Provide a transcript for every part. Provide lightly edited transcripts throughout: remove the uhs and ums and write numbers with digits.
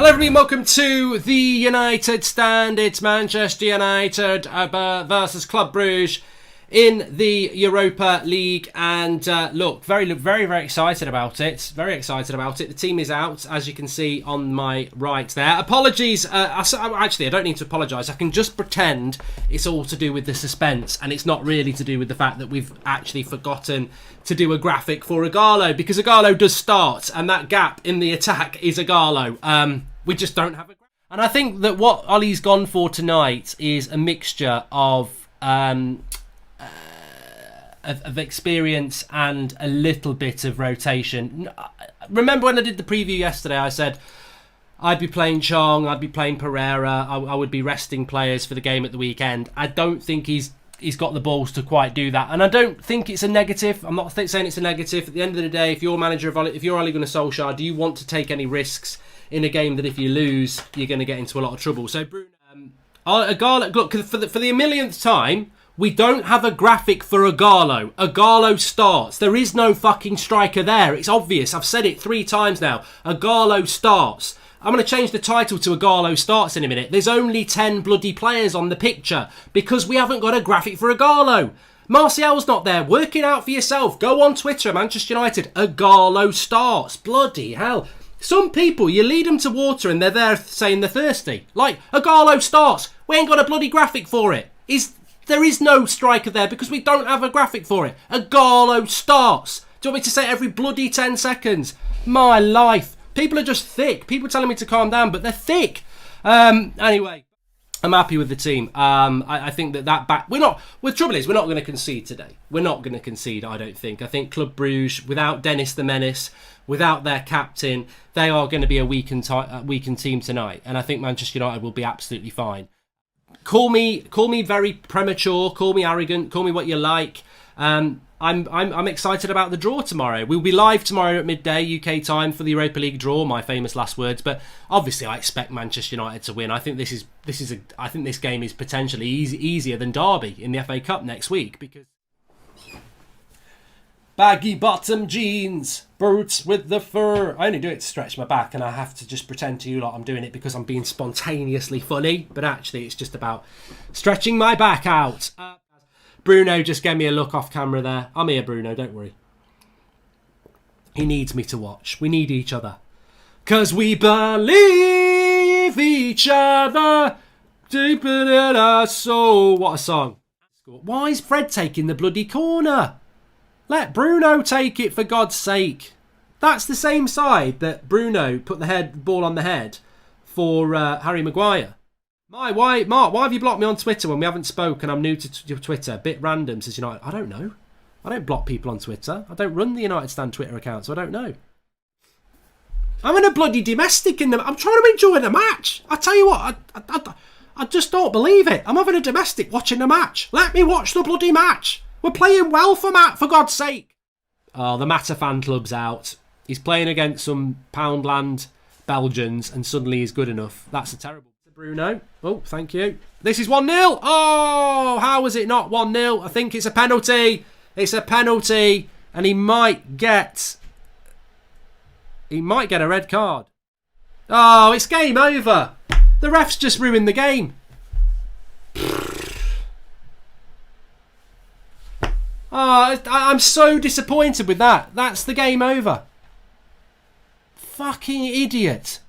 Hello everybody and welcome to the United Stand. It's Manchester United versus Club Brugge in the Europa League, and look, very excited about it. Very excited about it. The team is out, as you can see on my right there. Apologies, actually I don't need to apologise. I can just pretend it's all to do with the suspense, and it's not really to do with the fact that we've actually forgotten to do a graphic for Ighalo, because Ighalo does start, and that gap in the attack is Ighalo. We just don't have a graphic. And I think that what Ollie's gone for tonight is a mixture of experience and a little bit of rotation. Remember when I did the preview yesterday, I said I'd be playing Chong, I'd be playing Pereira, I would be resting players for the game at the weekend. I don't think he's got the balls to quite do that, and I don't think it's a negative. I'm not saying it's a negative. At the end of the day, if you're manager of if you're Ole Gunnar Solskjaer, do you want to take any risks in a game that if you lose, you're going to get into a lot of trouble? So Bruno, Ighalo, look, for the millionth time, we don't have a graphic for Ighalo. Ighalo starts. There is no fucking striker there. It's obvious. I've said it 3 times now. Ighalo starts. I'm going to change the title to Ighalo starts in a minute. There's only 10 bloody players on the picture because we haven't got a graphic for Ighalo. Martial's not there. Work it out for yourself. Go on Twitter, Manchester United. Ighalo starts. Bloody hell. Some people, you lead them to water and they're there saying they're thirsty. Like, Ighalo starts. We ain't got a bloody graphic for it. There is no striker there because we don't have a graphic for it. Ighalo starts. Do you want me to say it every bloody 10 seconds? My life. People are just thick. People are telling me to calm down, but they're thick. Anyway, I'm happy with the team. I think that back... The trouble is, we're not going to concede today. We're not going to concede, I don't think. I think Club Brugge, without Dennis the Menace, without their captain, they are going to be a weakened team tonight. And I think Manchester United will be absolutely fine. Call me very premature, call me arrogant, call me what you like. I'm excited about the draw tomorrow. We'll be live tomorrow at midday UK time for the Europa League draw, my famous last words. But obviously, I expect Manchester United to win. I think this game is potentially easier than Derby in the FA Cup next week, because baggy bottom jeans, boots with the fur. I only do it to stretch my back, and I have to just pretend to you lot I'm doing it because I'm being spontaneously funny. But actually, it's just about stretching my back out. Bruno just gave me a look off camera there. I'm here, Bruno, don't worry. He needs me to watch. We need each other. 'Cause we believe each other deep in our soul. What a song. Why is Fred taking the bloody corner? Let Bruno take it, for God's sake. That's the same side that Bruno put the ball on the head for Harry Maguire. Mark, why have you blocked me on Twitter when we haven't spoken? I'm new to Twitter. Bit random, says United. I don't know. I don't block people on Twitter. I don't run the United Stand Twitter account, so I don't know. I'm in a bloody domestic I'm trying to enjoy the match. I tell you what, I just don't believe it. I'm having a domestic watching the match. Let me watch the bloody match. We're playing well for God's sake. Oh, the Mata fan club's out. He's playing against some Poundland Belgians, and suddenly he's good enough. That's a terrible... Bruno. Oh, thank you. This is 1-0. Oh, how was it not 1-0? I think it's a penalty. It's a penalty, and he might get a red card. Oh, it's game over. The ref's just ruined the game. Oh, I'm so disappointed with that. That's the game over. Fucking idiot.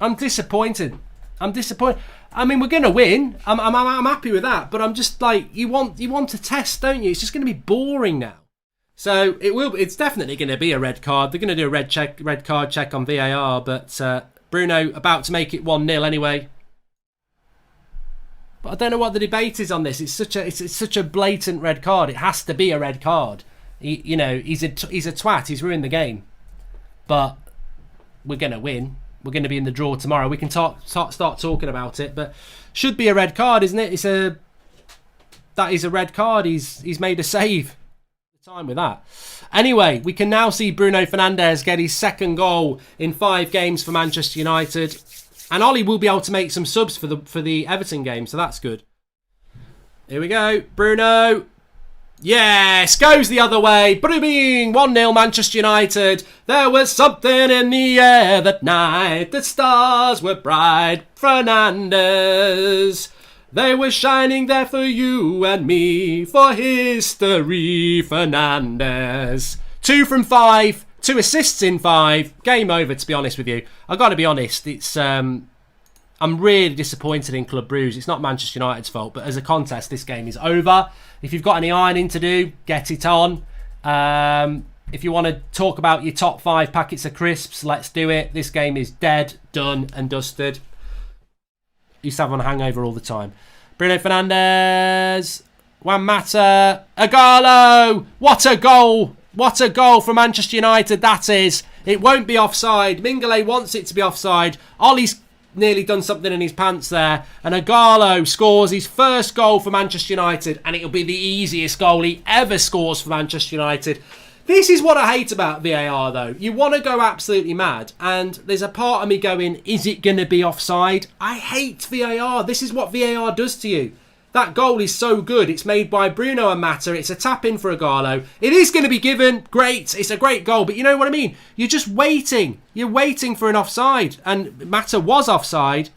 I'm disappointed. I mean, we're going to win. I'm happy with that. But I'm just like, you want to test, don't you? It's just going to be boring now. So it's definitely going to be a red card. They're going to do a red card check on VAR. But Bruno about to make it 1-0 anyway. But I don't know what the debate is on this. It's such a blatant red card. It has to be a red card. He's a twat. He's ruined the game. But we're going to win. We're going to be in the draw tomorrow. We can start talking about it, but should be a red card, isn't it? That is a red card. He's made a save. Time with that. Anyway, we can now see Bruno Fernandes get his second goal in 5 games for Manchester United, and Ollie will be able to make some subs for the Everton game, so that's good. Here we go, Bruno. Yes, goes the other way. Booming, 1-0 Manchester United. There was something in the air that night. The stars were bright. Fernandes. They were shining there for you and me. For history, Fernandes. 2 from 5. 2 assists in 5. Game over, to be honest with you. I've got to be honest. It's I'm really disappointed in Club Brugge. It's not Manchester United's fault, but as a contest, this game is over. If you've got any ironing to do, get it on. If you want to talk about your top 5 packets of crisps, let's do it. This game is dead, done and dusted. Used to have on a hangover all the time. Bruno Fernandes. Juan Mata. Agallo. What a goal. What a goal for Manchester United that is. It won't be offside. Mingale wants it to be offside. Ollie's nearly done something in his pants there. And Agallo scores his first goal for Manchester United. And it'll be the easiest goal he ever scores for Manchester United. This is what I hate about VAR, though. You want to go absolutely mad. And there's a part of me going, is it going to be offside? I hate VAR. This is what VAR does to you. That goal is so good. It's made by Bruno and Mata. It's a tap-in for Agallo. It is going to be given. Great. It's a great goal. But you know what I mean? You're just waiting. You're waiting for an offside. And Mata was offside.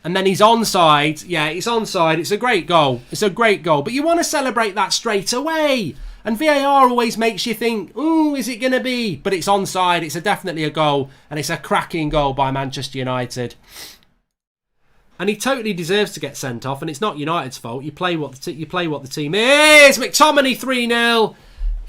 And then he's onside. Yeah, it's onside. It's a great goal. It's a great goal. But you want to celebrate that straight away. And VAR always makes you think, ooh, is it going to be? But it's onside. It's definitely a goal. And it's a cracking goal by Manchester United. And he totally deserves to get sent off, and it's not United's fault. You play what the team is. McTominay 3-0.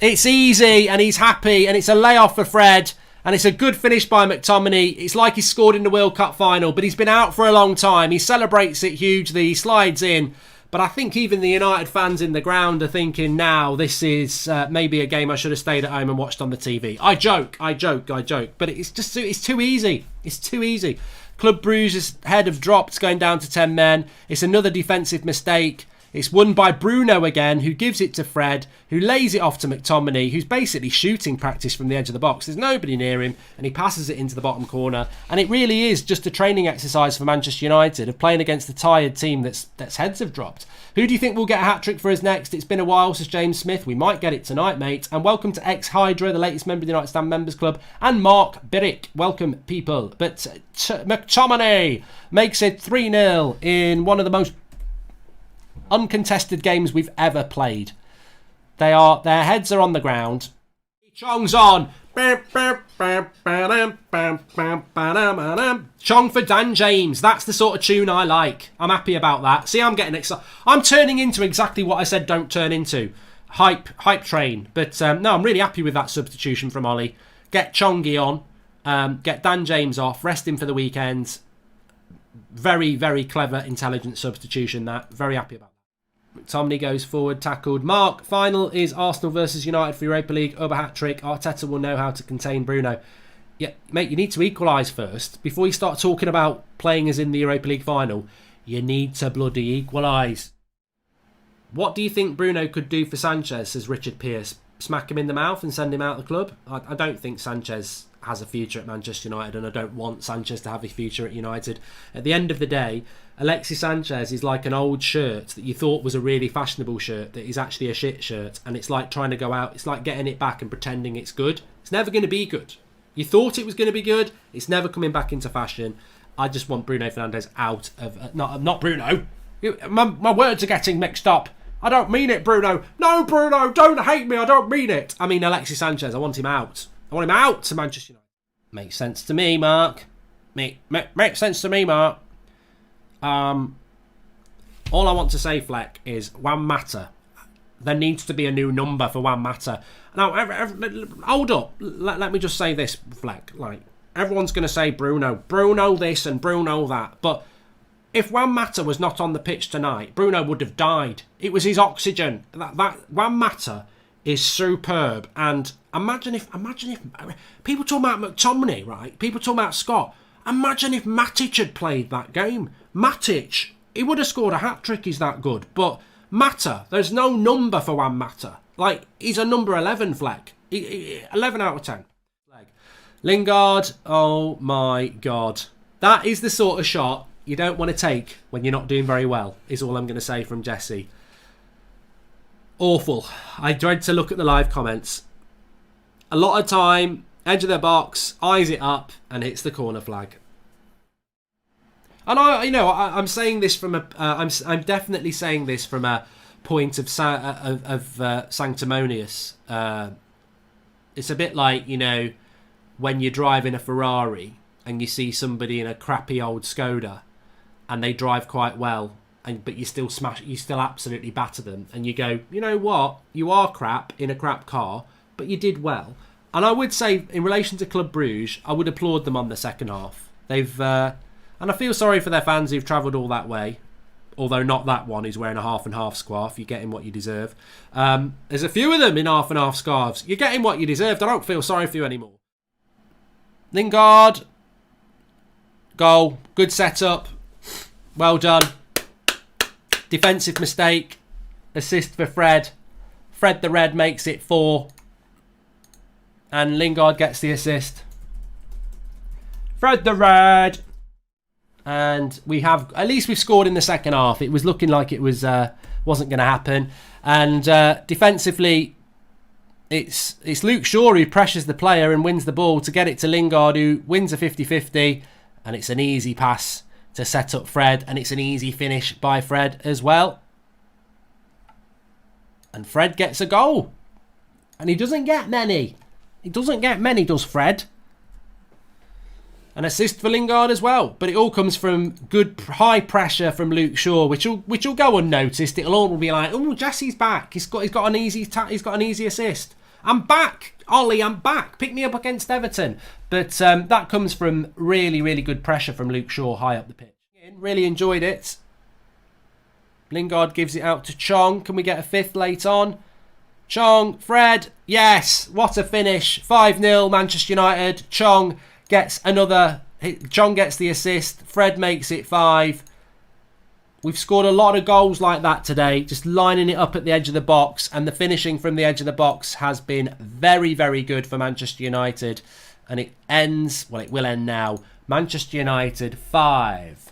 It's easy, and he's happy, and it's a layoff for Fred, and it's a good finish by McTominay. It's like he scored in the World Cup final, but he's been out for a long time. He celebrates it hugely. He slides in. But I think even the United fans in the ground are thinking now, this is maybe a game I should have stayed at home and watched on the TV. I joke. But it's too easy. It's too easy. Club Brugge's head have dropped, going down to 10 men. It's another defensive mistake. It's won by Bruno again, who gives it to Fred, who lays it off to McTominay, who's basically shooting practice from the edge of the box. There's nobody near him, and he passes it into the bottom corner. And it really is just a training exercise for Manchester United of playing against a tired team that's heads have dropped. Who do you think will get a hat-trick for us next? It's been a while since James Smith. We might get it tonight, mate. And welcome to X-Hydra, the latest member of the United Stand Members Club, and Mark Birrick. Welcome, people. But McTominay makes it 3-0 in one of the most uncontested games we've ever played. Their heads are on the ground. Chong's on. Chong for Dan James. That's the sort of tune I like. I'm happy about that. See, I'm getting excited. I'm turning into exactly what I said don't turn into. Hype train. But no, I'm really happy with that substitution from Ollie. Get Chongi on. Get Dan James off. Rest him for the weekend. Very, very clever, intelligent substitution that. Very happy about that. McTominay goes forward, tackled. Mark, final is Arsenal versus United for Europa League. Uber hat-trick. Arteta will know how to contain Bruno. Yeah, mate, you need to equalise first. Before you start talking about playing as in the Europa League final, you need to bloody equalise. What do you think Bruno could do for Sanchez, says Richard Pearce? Smack him in the mouth and send him out of the club? I don't think Sanchez has a future at Manchester United, and I don't want Sanchez to have a future at United. At the end of the day, Alexis Sanchez is like an old shirt that you thought was a really fashionable shirt that is actually a shit shirt, and it's like trying to go out, it's like getting it back and pretending it's good. It's never going to be good. You thought it was going to be good, it's never coming back into fashion. I just want Bruno Fernandes out of... not Bruno. My words are getting mixed up. I don't mean it, Bruno. No, Bruno, don't hate me, I don't mean it. I mean Alexis Sanchez, I want him out. I want him out to Manchester United. Makes sense to me, Mark. Makes sense to me, Mark. All I want to say, Fleck, is Juan Mata. There needs to be a new number for Juan Mata. Now, hold up. Let me just say this, Fleck. Like, everyone's going to say Bruno this and Bruno that. But if Juan Mata was not on the pitch tonight, Bruno would have died. It was his oxygen. That Juan Mata is superb. And imagine if people talk about McTominay, right? People talk about Scott. Imagine if Matic had played that game. Matic, he would have scored a hat-trick, he's that good. But Mata, there's no number for Juan Mata. Like, he's a number 11, Fleck. 11 out of 10. Lingard, oh my God. That is the sort of shot you don't want to take when you're not doing very well, is all I'm going to say from Jesse. Awful. I dread to look at the live comments. A lot of time, edge of the box, eyes it up, and hits the corner flag. And I'm saying this from a, I'm definitely saying this from a point of sanctimonious. It's a bit like, when you're driving a Ferrari and you see somebody in a crappy old Skoda, and they drive quite well, but you still absolutely batter them, and you go, you know what, you are crap in a crap car, but you did well. And I would say, in relation to Club Brugge, I would applaud them on the second half. They've and I feel sorry for their fans who've travelled all that way, although not that one who's wearing a half and half scarf. You're getting what you deserve. There's a few of them in half and half scarves. You're getting what you deserved. I don't feel sorry for you anymore. Lingard, goal, good setup, well done. Defensive mistake, assist for Fred. Fred the Red makes it 4, and Lingard gets the assist. Fred the Red. And at least we've scored in the second half. It was looking like it wasn't going to happen. And defensively, it's Luke Shaw who pressures the player and wins the ball to get it to Lingard, who wins a 50-50. And it's an easy pass to set up Fred. And it's an easy finish by Fred as well. And Fred gets a goal. And he doesn't get many. He doesn't get many, does Fred? An assist for Lingard as well, but it all comes from good high pressure from Luke Shaw, which will go unnoticed. It'll all be like, oh, Jesse's back. He's got an easy assist. I'm back, Ollie. I'm back. Pick me up against Everton. But that comes from really, really good pressure from Luke Shaw high up the pitch. Really enjoyed it. Lingard gives it out to Chong. Can we get a fifth late on? Chong, Fred, yes. What a finish. 5-0 Manchester United. Chong gets the assist. Fred makes it 5. We've scored a lot of goals like that today, just lining it up at the edge of the box, and the finishing from the edge of the box has been very, very good for Manchester United. And it will end now. Manchester United 5,